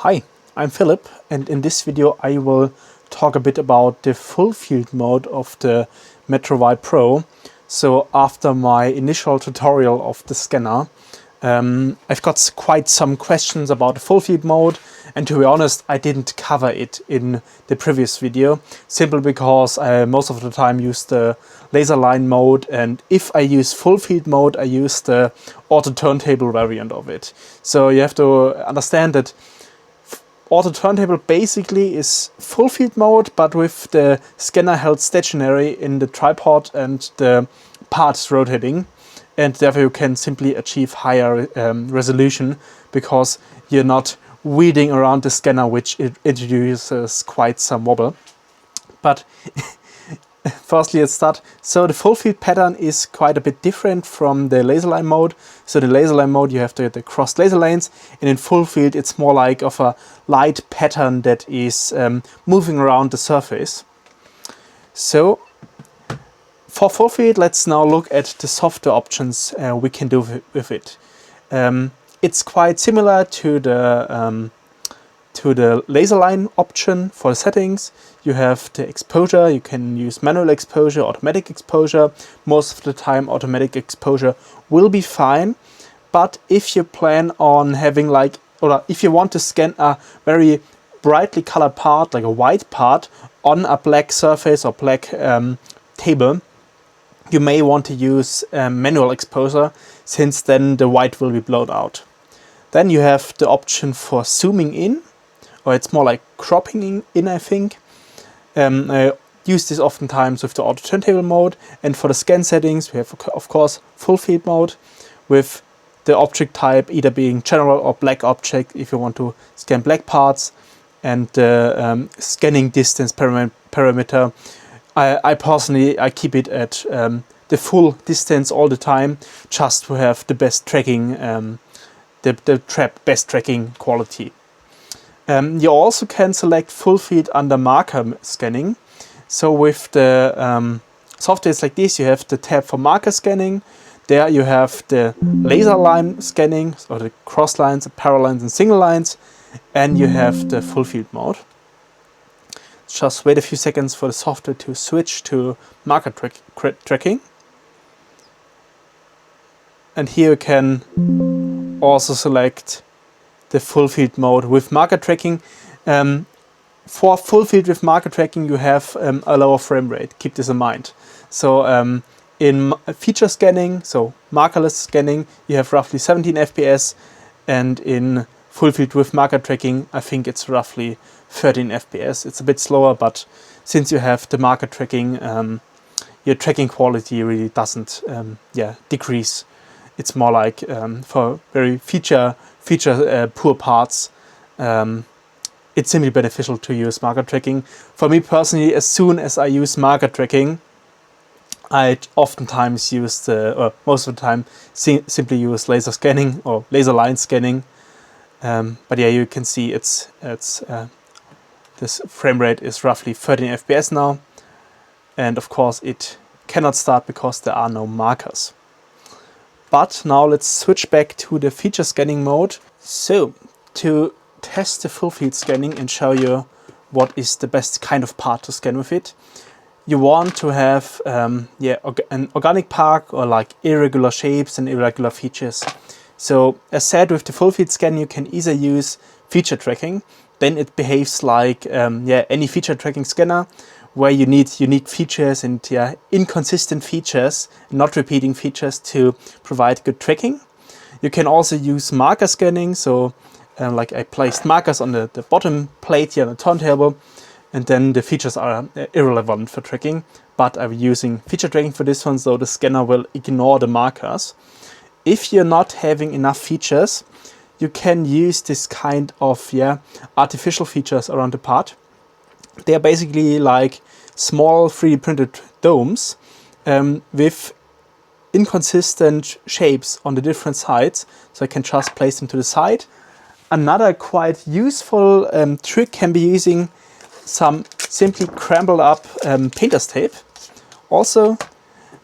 Hi, I'm Philip, and in this video I will talk a bit about the full field mode of the MetroY Pro. So after my initial tutorial of the scanner, I've got quite some questions about the full field mode, and to be honest, I didn't cover it in the previous video, simply because I most of the time use the laser line mode, and if I use full field mode, I use the Auto Turntable variant of it. So you have to understand that Auto Turntable basically is full field mode, but with the scanner held stationary in the tripod and the parts rotating, and therefore you can simply achieve higher resolution because you're not wheeling around the scanner, which introduces quite some wobble. But firstly, let's start. So the full field pattern is quite a bit different from the laser line mode. So the laser line mode, you have the crossed laser lanes, and in full field it's more like of a light pattern that is moving around the surface. So for full field, let's now look at the software options we can do with it. It's quite similar to the laser line option for the settings. You have the exposure, you can use manual exposure, automatic exposure. Most of the time automatic exposure will be fine, but if you plan on having or if you want to scan a very brightly colored part, like a white part, on a black surface or black table, you may want to use manual exposure, since then the white will be blown out. Then you have the option for zooming in, or it's more like cropping in, I think. I use this oftentimes with the Auto Turntable mode, and for the scan settings we have of course full field mode with the object type either being general or black object if you want to scan black parts, and the scanning distance parameter. I personally keep it at the full distance all the time, just to have the best tracking, best tracking quality. You also can select full field under marker scanning. So with the softwares like this, you have the tab for marker scanning. There you have the laser line scanning, or the cross lines, the parallel lines and single lines, and you have the full field mode. Just wait a few seconds for the software to switch to marker tracking. And here you can also select the full field mode with marker tracking. For full field with marker tracking, you have a lower frame rate. Keep this in mind. So in feature scanning, so markerless scanning, you have roughly 17 FPS, and in full field with marker tracking, I think it's roughly 13 FPS. It's a bit slower, but since you have the marker tracking, your tracking quality really doesn't decrease. It's more like for very feature poor parts, it's simply beneficial to use marker tracking. For me personally, as soon as I use marker tracking, I oftentimes use most of the time simply use laser scanning or laser line scanning. But yeah, you can see it's this frame rate is roughly 13 FPS now, and of course it cannot start because there are no markers. But now let's switch back to the feature scanning mode. So to test the full field scanning and show you what is the best kind of part to scan with it, you want to have an organic part, or like irregular shapes and irregular features. So as said, with the full field scan you can either use feature tracking. Then it behaves like any feature tracking scanner, where you need unique features and inconsistent features, not repeating features, to provide good tracking. You can also use marker scanning, so like I placed markers on the bottom plate here on the turntable, and then the features are irrelevant for tracking, but I'm using feature tracking for this one, so the scanner will ignore the markers. If you're not having enough features, you can use this kind of artificial features around the part. They are basically like small 3D printed domes with inconsistent shapes on the different sides, so I can just place them to the side. Another quite useful trick can be using some simply crumbled up painter's tape also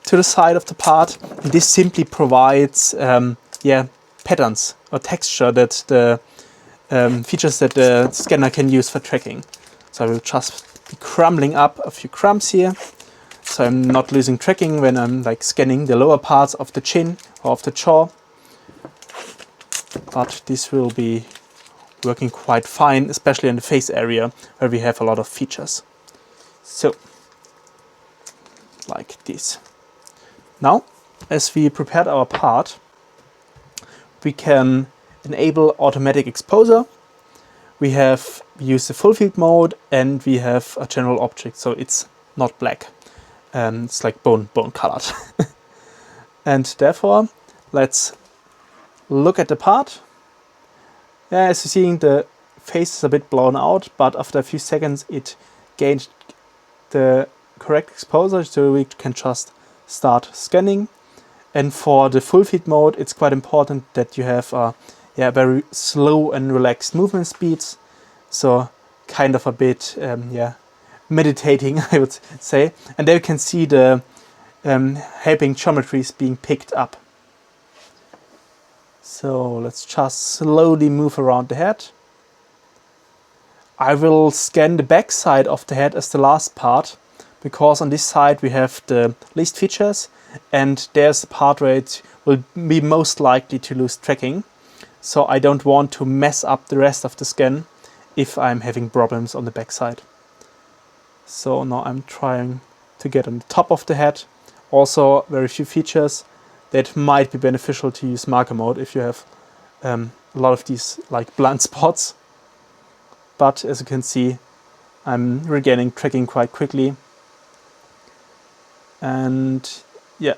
to the side of the part. And this simply provides patterns or texture that the features that the scanner can use for tracking. So I will just be crumbling up a few crumbs here, so I'm not losing tracking when I'm like scanning the lower parts of the chin or of the jaw. But this will be working quite fine, especially in the face area where we have a lot of features. So, like this. Now, as we prepared our part, we can enable automatic exposure. We have used the FullField mode and we have a general object, so it's not black. It's like bone colored. And therefore, let's look at the part. Yeah, as you're seeing, the face is a bit blown out, but after a few seconds it gained the correct exposure, so we can just start scanning. And for the FullField mode, it's quite important that you have very slow and relaxed movement speeds. So kind of a bit meditating, I would say. And there you can see the helping geometries being picked up. So let's just slowly move around the head. I will scan the back side of the head as the last part, because on this side we have the least features and there's the part where it will be most likely to lose tracking. So I don't want to mess up the rest of the scan if I'm having problems on the back side. So now I'm trying to get on the top of the head. Also very few features that might be beneficial to use marker mode if you have a lot of these like blind spots. But as you can see, I'm regaining tracking quite quickly. And yeah,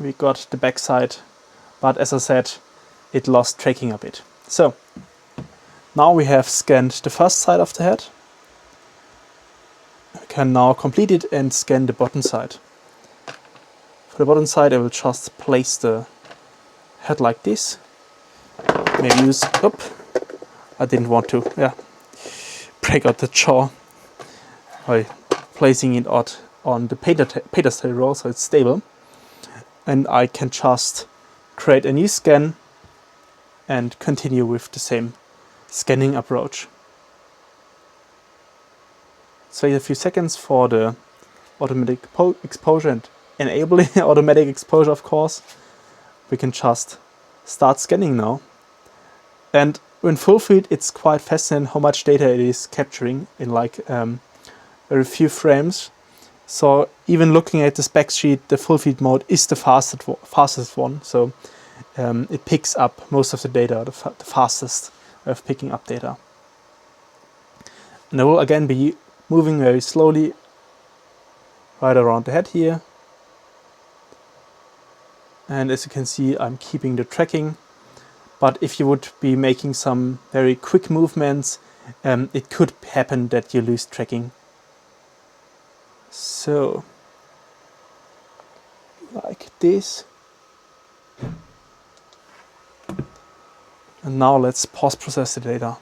we got the backside, but as I said, it lost tracking a bit. So now we have scanned the first side of the head. We can now complete it and scan the bottom side. For the bottom side, I will just place the head like this. Maybe use, I didn't want to, break out the jaw by placing it on the pedestal roll so it's stable. And I can just create a new scan and continue with the same scanning approach. So wait a few seconds for the automatic exposure and enabling automatic exposure, of course. We can just start scanning now. And in FullField, it's quite fascinating how much data it is capturing in like very few frames. So even looking at the spec sheet, the FullField mode is the fastest one. So it picks up most of the data, the fastest way of picking up data. And I will again be moving very slowly right around the head here. And as you can see, I'm keeping the tracking. But if you would be making some very quick movements, it could happen that you lose tracking. So, like this. And now let's post-process the data.